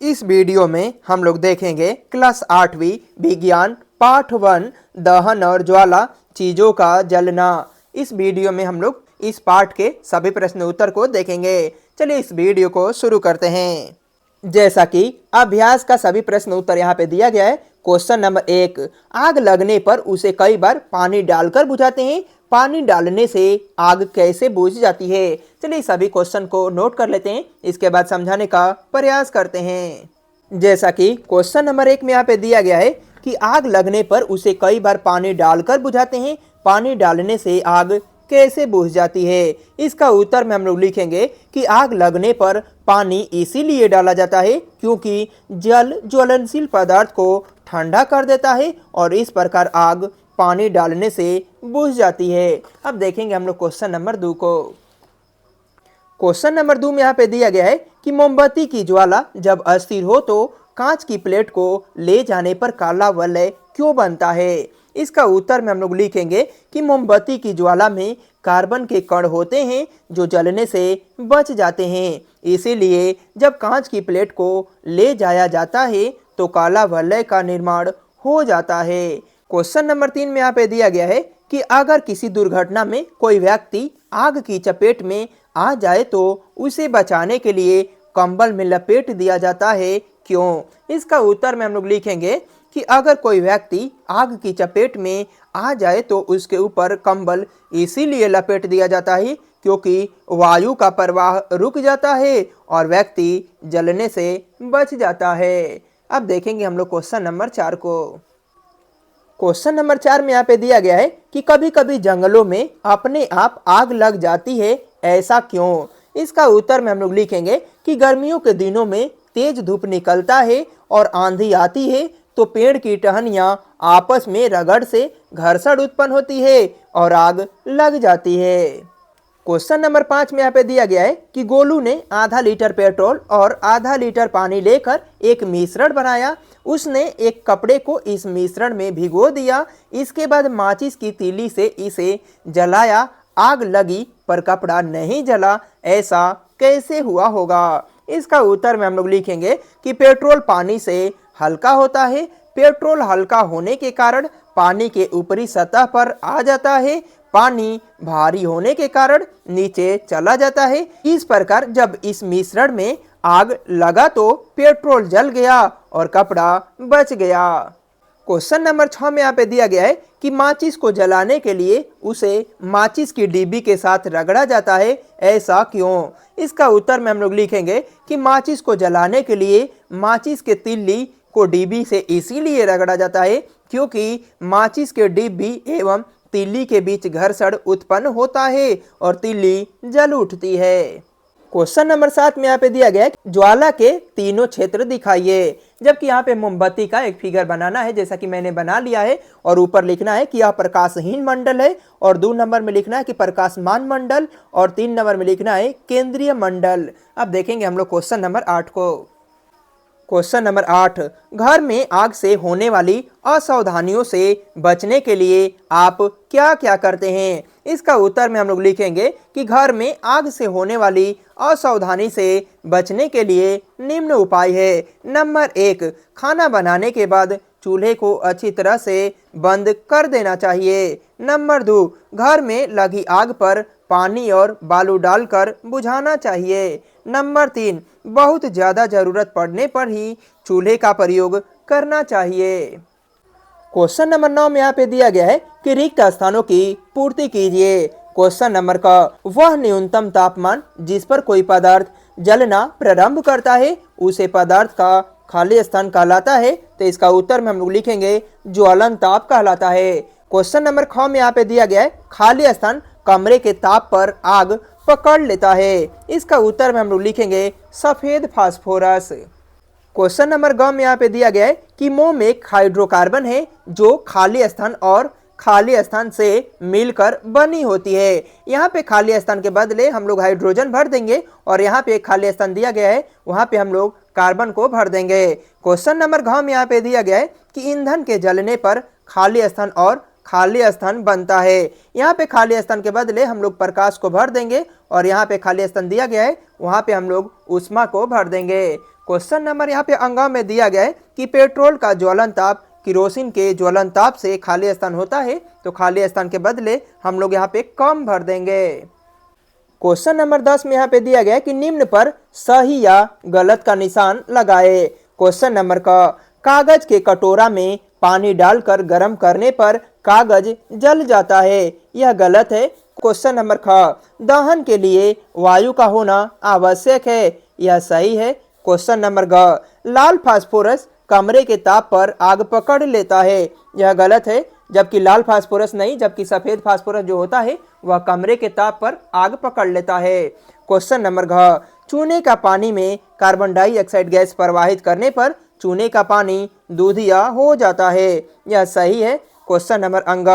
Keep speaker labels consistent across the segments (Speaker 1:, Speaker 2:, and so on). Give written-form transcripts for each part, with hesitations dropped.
Speaker 1: इस वीडियो में हम लोग देखेंगे क्लास 8वीं विज्ञान पाठ 1 दहन और ज्वाला चीजों का जलना। इस वीडियो में हम लोग इस पाठ के सभी प्रश्न उत्तर को देखेंगे। चलिए इस वीडियो को शुरू करते हैं। जैसा कि अभ्यास का सभी प्रश्न उत्तर यहाँ पे दिया गया है। क्वेश्चन नंबर 1, आग लगने पर उसे कई बार पानी डालकर बुझाते हैं, पानी डालने से आग कैसे बुझ जाती है। चलिए सभी क्वेश्चन को नोट कर लेते हैं, इसके बाद समझाने का प्रयास करते हैं। जैसा कि क्वेश्चन नंबर 1 में यहाँ पे दिया गया है कि आग लगने पर उसे कई बार पानी डालकर बुझाते हैं, पानी डालने से आग कैसे बुझ जाती है। इसका उत्तर में हम लोग लिखेंगे कि आग लगने पर पानी इसीलिए डाला जाता है क्योंकि जल ज्वलनशील पदार्थ को ठंडा कर देता है और इस प्रकार आग पानी डालने से बुझ जाती है। अब देखेंगे हम लोग क्वेश्चन नंबर 2 को। क्वेश्चन नंबर 2 में यहाँ पे दिया गया है कि मोमबत्ती की ज्वाला जब अस्थिर हो तो कांच की प्लेट को ले जाने पर काला वलय क्यों बनता है। इसका उत्तर में हम लोग लिखेंगे कि मोमबत्ती की ज्वाला में कार्बन के कण होते हैं जो जलने से बच जाते हैं, इसीलिए जब कांच की प्लेट को ले जाया जाता है तो काला वलय का निर्माण हो जाता है। क्वेश्चन नंबर 3 में यहाँ पे दिया गया है कि अगर किसी दुर्घटना में कोई व्यक्ति आग की चपेट में आ जाए तो उसे बचाने के लिए कंबल में लपेट दिया जाता है, क्यों। इसका उत्तर में हम लोग लिखेंगे कि अगर कोई व्यक्ति आग की चपेट में आ जाए तो उसके ऊपर कंबल इसीलिए लपेट दिया जाता है क्योंकि वायु का प्रवाह रुक जाता है और व्यक्ति जलने से बच जाता है। अब देखेंगे हम लोग क्वेश्चन नंबर 4 को। क्वेश्चन नंबर 4 में यहाँ पे दिया गया है कि कभी कभी जंगलों में अपने आप आग लग जाती है, ऐसा क्यों। इसका उत्तर में हम लोग लिखेंगे कि गर्मियों के दिनों में तेज धूप निकलता है और आंधी आती है तो पेड़ की टहनियां आपस में रगड़ से घर्षण उत्पन्न होती है और आग लग जाती है। क्वेश्चन नंबर 5 में यहाँ पे दिया गया है कि गोलू ने आधा लीटर पेट्रोल और आधा लीटर पानी लेकर एक मिश्रण बनाया। उसने एक कपड़े को इस मिश्रण में भिगो दिया, इसके बाद माचिस की तीली से इसे जलाया, आग लगी पर कपड़ा नहीं जला, ऐसा कैसे हुआ होगा। इसका उत्तर में हम लोग लिखेंगे कि पेट्रोल पानी से हल्का होता है, पेट्रोल हल्का होने के कारण पानी के ऊपरी सतह पर आ जाता है, पानी भारी होने के कारण नीचे चला जाता है। इस प्रकार जब इस मिश्रण में आग लगा तो पेट्रोल जल गया और कपड़ा बच गया। क्वेश्चन नंबर 6 में यहाँ पे दिया गया है कि माचिस को जलाने के लिए उसे माचिस की डिब्बी के साथ रगड़ा जाता है, ऐसा क्यों। इसका उत्तर में हम लोग लिखेंगे कि माचिस को जलाने के लिए माचिस के तिल्ली को डिब्बी से इसीलिए रगड़ा जाता है क्योंकि माचिस के डिब्बी एवं तिल्ली के बीच घर्षण उत्पन्न होता है और तिल्ली जल उठती है। क्वेश्चन नंबर 7 में यहाँ पे दिया गया है ज्वाला के तीनों क्षेत्र दिखाइए। जबकि यहाँ पे मोमबत्ती का एक फिगर बनाना है, जैसा कि मैंने बना लिया है, और ऊपर लिखना है कि यह प्रकाशहीन मंडल है और 2 नंबर में लिखना है कि प्रकाशमान मंडल और 3 नंबर में लिखना है केंद्रीय मंडल। अब देखेंगे हम लोग क्वेश्चन नंबर 8 को। क्वेश्चन नंबर 8, घर में आग से होने वाली असावधानियों से बचने के लिए आप क्या क्या करते हैं। इसका उत्तर में हम लोग लिखेंगे कि घर में आग से होने वाली असावधानी से बचने के लिए निम्न उपाय है। नंबर 1, खाना बनाने के बाद चूल्हे को अच्छी तरह से बंद कर देना चाहिए। नंबर 2, घर में लगी आग पर पानी और बालू डालकर बुझाना चाहिए। नंबर 3, बहुत ज़्यादा ज़रूरत पड़ने पर ही चूल्हे का प्रयोग करना चाहिए। क्वेश्चन नंबर 9 में यहाँ पे दिया गया है कि रिक्त स्थानों की पूर्ति कीजिए। क्वेश्चन नंबर का वह न्यूनतम तापमान जिस पर कोई पदार्थ जलना प्रारंभ करता है उसे पदार्थ का खाली स्थान कहलाता है, तो इसका उत्तर में हम लोग लिखेंगे ज्वलन ताप कहलाता है। क्वेश्चन नंबर 6 में यहाँ पे दिया गया है खाली स्थान कमरे के ताप पर आग पकड़ लेता है। इसका उत्तर में हम लोग लिखेंगे सफेद फास्फोरस। क्वेश्चन नंबर ग में यहाँ पे दिया गया है कि मोम एक हाइड्रोकार्बन है जो खाली स्थान और खाली स्थान से मिलकर बनी होती है। यहाँ पे खाली स्थान के बदले हम लोग हाइड्रोजन भर देंगे और यहाँ पे एक खाली स्थान दिया गया है, वहाँ पे हम लोग कार्बन को भर देंगे। क्वेश्चन नंबर घ में यहाँ पे दिया गया है कि ईंधन के जलने पर खाली स्थान और खाली स्थान बनता है। यहाँ पे खाली स्थान के बदले हम लोग प्रकाश को भर देंगे और यहाँ पे खाली स्थान दिया गया है, वहाँ पे हम लोग ऊष्मा को भर देंगे। क्वेश्चन नंबर यहाँ पे अंगा में दिया गया है कि पेट्रोल का ज्वलन ताप किरोसिन के ज्वलन ताप से खाली स्थान होता है, तो खाली स्थान के बदले हम लोग यहाँ पे कम भर देंगे। क्वेश्चन नंबर 10 में यहाँ पे दिया गया है कि निम्न पर सही या गलत का निशान लगाए। क्वेश्चन नंबर का कागज के कटोरा में पानी डालकर गर्म करने पर कागज जल जाता है, यह गलत है। क्वेश्चन नंबर ख दहन के लिए वायु का होना आवश्यक है, यह सही है। क्वेश्चन नंबर ग लाल फास्फोरस कमरे के ताप पर आग पकड़ लेता है, यह गलत है। जबकि लाल फास्फोरस नहीं, जबकि सफेद फास्फोरस जो होता है वह कमरे के ताप पर आग पकड़ लेता है। क्वेश्चन नंबर घ चूने का पानी में कार्बन डाइऑक्साइड गैस प्रवाहित करने पर चूने का पानी दूधिया हो जाता है, यह सही है। क्वेश्चन नंबर अंग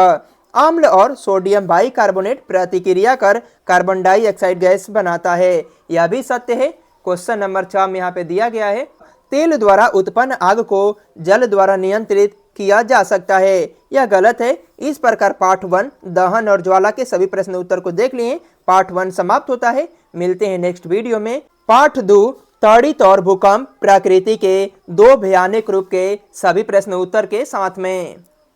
Speaker 1: अम्ल और सोडियम बाइकार्बोनेट प्रतिक्रिया कर कार्बन डाइऑक्साइड गैस बनाता है, यह भी सत्य है। क्वेश्चन नंबर 6 में यहाँ पे दिया गया है तेल द्वारा उत्पन्न आग को जल द्वारा नियंत्रित किया जा सकता है, यह गलत है। इस प्रकार पार्ट 1 दहन और ज्वाला के सभी प्रश्न उत्तर को देख लिए। पार्ट 1 समाप्त होता है। मिलते हैं नेक्स्ट वीडियो में। पार्ट 2 त्वरित और भूकंप प्रकृति के दो भयानक रूप के सभी प्रश्न उत्तर के साथ में।